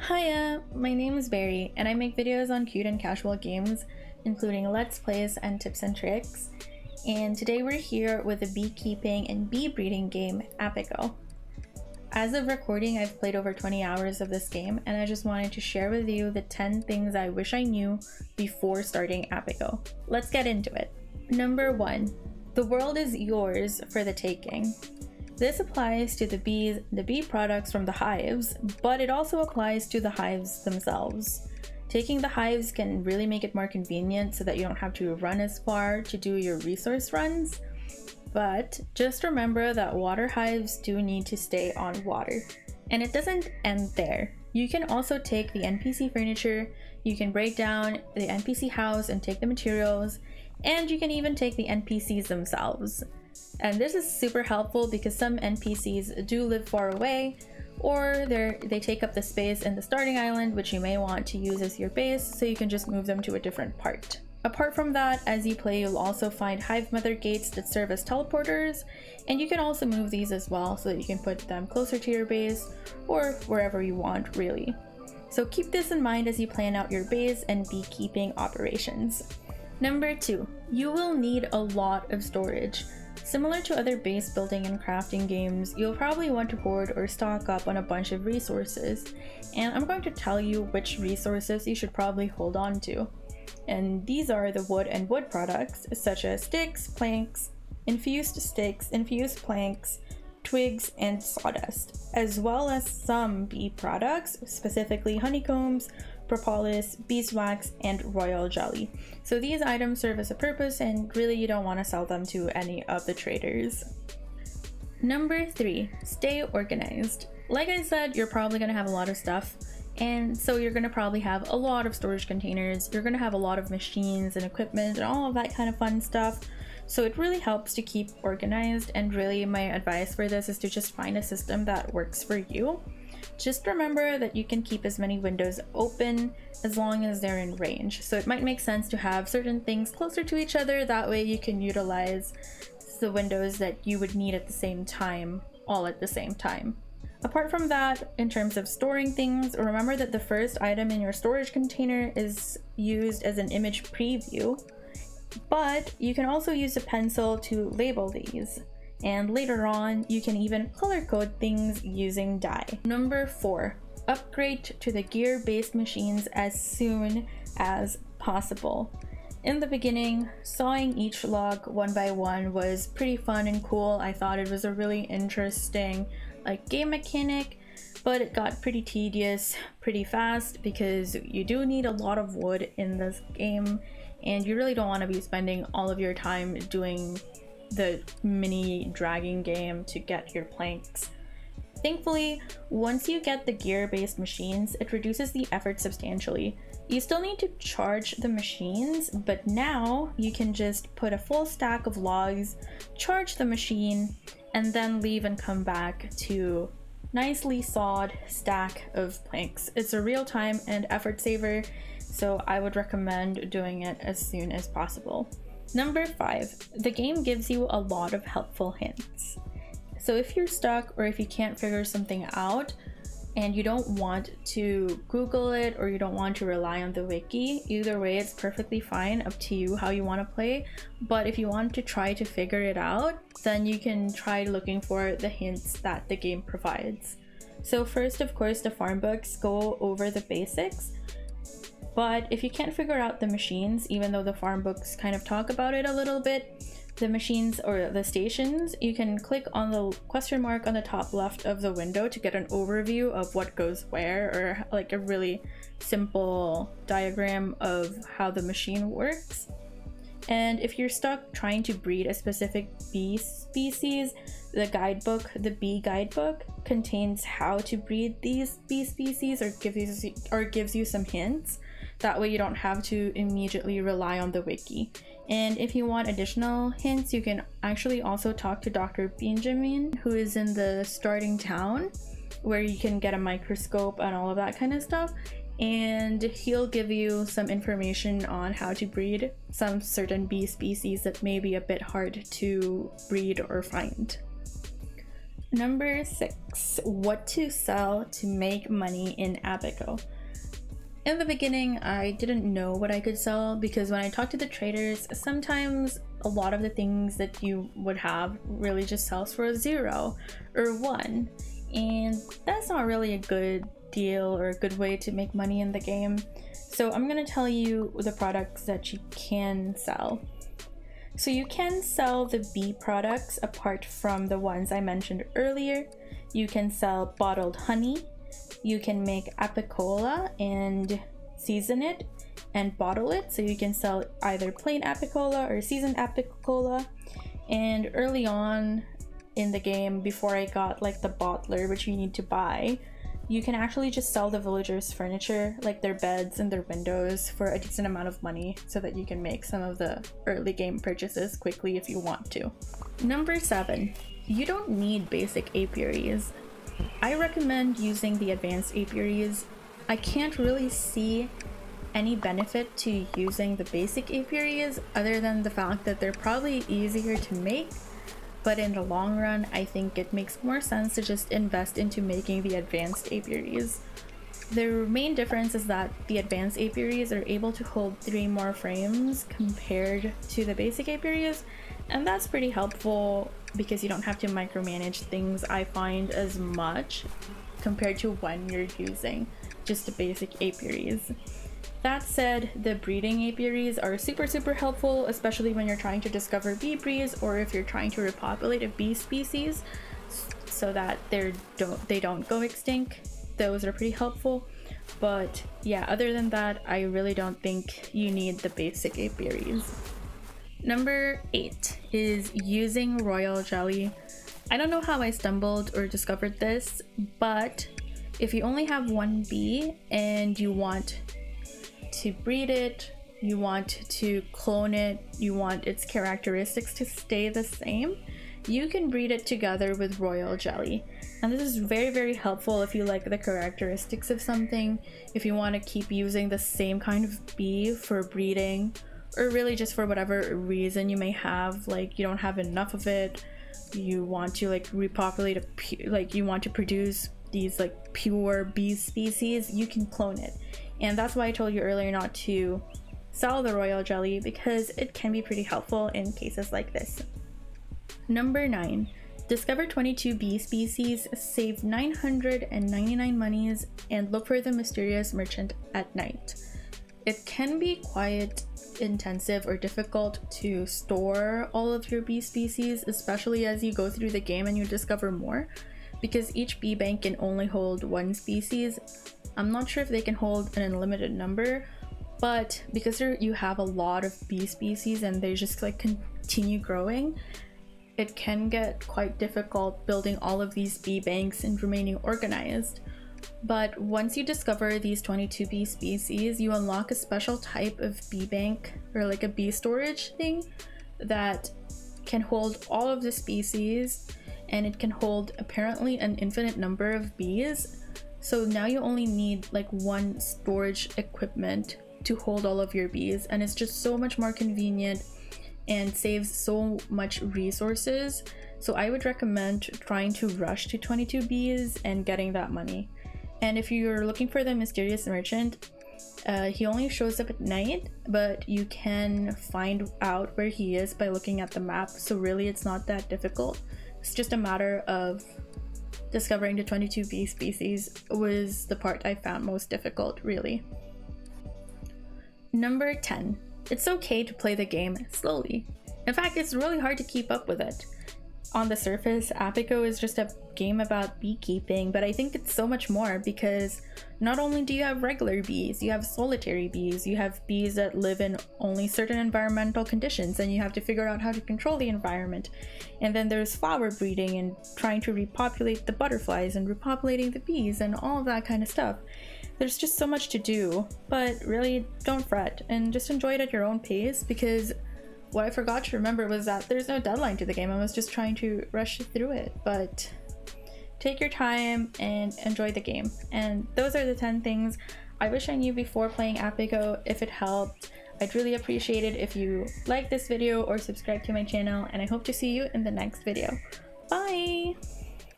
Hiya, my name is Barry, and I make videos on cute and casual games, including Let's Plays and tips and tricks. And today we're here with the beekeeping and bee breeding game, Apico. As of recording, I've played over 20 hours of this game, and I just wanted to share with you the 10 things I wish I knew before starting Apico. Let's get into it. Number 1. The world is yours for the taking. This applies to the bee products from the hives, but it also applies to the hives themselves. Taking the hives can really make it more convenient so that you don't have to run as far to do your resource runs, but just remember that water hives do need to stay on water. And it doesn't end there. You can also take the NPC furniture, you can break down the NPC house and take the materials, and you can even take the NPCs themselves. And this is super helpful because some NPCs do live far away, or they take up the space in the starting island, which you may want to use as your base, so you can just move them to a different part. Apart from that, as you play, you'll also find hive mother gates that serve as teleporters, and you can also move these as well so that you can put them closer to your base or wherever you want, really. So keep this in mind as you plan out your base and beekeeping operations. Number 2, you will need a lot of storage. Similar to other base building and crafting games, you'll probably want to hoard or stock up on a bunch of resources, and I'm going to tell you which resources you should probably hold on to. And these are the wood and wood products, such as sticks, planks, infused sticks, infused planks, twigs, and sawdust, as well as some bee products, specifically honeycombs, propolis, beeswax, and royal jelly. So these items serve as a purpose, and really you don't want to sell them to any of the traders. Number 3, stay organized. Like I said, you're probably going to have a lot of stuff, and so you're going to probably have a lot of storage containers, you're going to have a lot of machines and equipment and all of that kind of fun stuff. So it really helps to keep organized, and really my advice for this is to just find a system that works for you. Just remember that you can keep as many windows open as long as they're in range. So it might make sense to have certain things closer to each other, that way you can utilize the windows that you would need at the same time, all at the same time. Apart from that, in terms of storing things, remember that the first item in your storage container is used as an image preview, but you can also use a pencil to label these. And later on, you can even color code things using dye. Number 4, upgrade to the gear-based machines as soon as possible. In the beginning, sawing each log one by one was pretty fun and cool. I thought it was a really interesting game mechanic, but it got pretty tedious pretty fast because you do need a lot of wood in this game, and you really don't want to be spending all of your time doing the mini dragging game to get your planks. Thankfully, once you get the gear-based machines, it reduces the effort substantially. You still need to charge the machines, but now you can just put a full stack of logs, charge the machine, and then leave and come back to nicely sawed stack of planks. It's a real time and effort saver, so I would recommend doing it as soon as possible. Number 5, the game gives you a lot of helpful hints. So if you're stuck or if you can't figure something out and you don't want to Google it or you don't want to rely on the wiki, either way it's perfectly fine, up to you how you want to play. But if you want to try to figure it out, then you can try looking for the hints that the game provides. So first, of course, the farm books go over the basics. But if you can't figure out the machines, even though the farm books kind of talk about it a little bit, the machines or the stations, you can click on the question mark on the top left of the window to get an overview of what goes where, or a really simple diagram of how the machine works. And if you're stuck trying to breed a specific bee species, the guidebook, the bee guidebook, contains how to breed these bee species or gives you some hints. That way you don't have to immediately rely on the wiki. And if you want additional hints, you can actually also talk to Dr. Benjamin, who is in the starting town, where you can get a microscope and all of that kind of stuff. And he'll give you some information on how to breed some certain bee species that may be a bit hard to breed or find. Number 6, what to sell to make money in Apico. In the beginning, I didn't know what I could sell because when I talked to the traders, sometimes a lot of the things that you would have really just sells for a 0 or 1, and that's not really a good deal or a good way to make money in the game. So I'm going to tell you the products that you can sell. So you can sell the bee products apart from the ones I mentioned earlier. You can sell bottled honey. You can make apicola and season it and bottle it. So you can sell either plain apicola or seasoned apicola. And early on in the game, before I got like the bottler, which you need to buy, you can actually just sell the villagers' furniture, like their beds and their windows, for a decent amount of money so that you can make some of the early game purchases quickly if you want to. Number 7, you don't need basic apiaries. I recommend using the advanced apiaries. I can't really see any benefit to using the basic apiaries other than the fact that they're probably easier to make. But in the long run, I think it makes more sense to just invest into making the advanced apiaries. The main difference is that the advanced apiaries are able to hold 3 more frames compared to the basic apiaries, and that's pretty helpful because you don't have to micromanage things, I find, as much compared to when you're using just the basic apiaries. That said, the breeding apiaries are super helpful, especially when you're trying to discover bee breeds or if you're trying to repopulate a bee species so that they don't go extinct. Those are pretty helpful. But yeah, other than that, I really don't think you need the basic apiaries. Number 8 is using royal jelly. I don't know how I stumbled or discovered this, but if you only have 1 bee and you want to breed it, you want to clone it, you want its characteristics to stay the same, you can breed it together with royal jelly. And this is very helpful if you like the characteristics of something, if you want to keep using the same kind of bee for breeding, or really just for whatever reason you may have, like you don't have enough of it, you want to like repopulate you want to produce these like pure bee species, you can clone it. And that's why I told you earlier not to sell the royal jelly, because it can be pretty helpful in cases like this. Number 9, discover 22 bee species, save 999 monies, and look for the mysterious merchant at night. It can be quite intensive or difficult to store all of your bee species, especially as you go through the game and you discover more, because each bee bank can only hold 1 species. I'm not sure if they can hold an unlimited number, but because you have a lot of bee species and they just like continue growing, it can get quite difficult building all of these bee banks and remaining organized. But once you discover these 22 bee species, you unlock a special type of bee bank, or like a bee storage thing, that can hold all of the species, and it can hold apparently an infinite number of bees. So now you only need like 1 storage equipment to hold all of your bees, and it's just so much more convenient and saves so much resources. So I would recommend trying to rush to 22 bees and getting that money. And if you're looking for the mysterious merchant, he only shows up at night, but you can find out where he is by looking at the map, so really it's not that difficult. It's just a matter of discovering the 22 bee species was the part I found most difficult, really. Number 10. It's okay to play the game slowly. In fact, it's really hard to keep up with it. On the surface, Apico is just a game about beekeeping, but I think it's so much more, because not only do you have regular bees, you have solitary bees, you have bees that live in only certain environmental conditions and you have to figure out how to control the environment. And then there's flower breeding and trying to repopulate the butterflies and repopulating the bees and all of that kind of stuff. There's just so much to do, but really don't fret and just enjoy it at your own pace, because what I forgot to remember was that there's no deadline to the game. I was just trying to rush through it, but take your time and enjoy the game. And those are the 10 things I wish I knew before playing Apico. If it helped, I'd really appreciate it if you like this video or subscribe to my channel, and I hope to see you in the next video. Bye!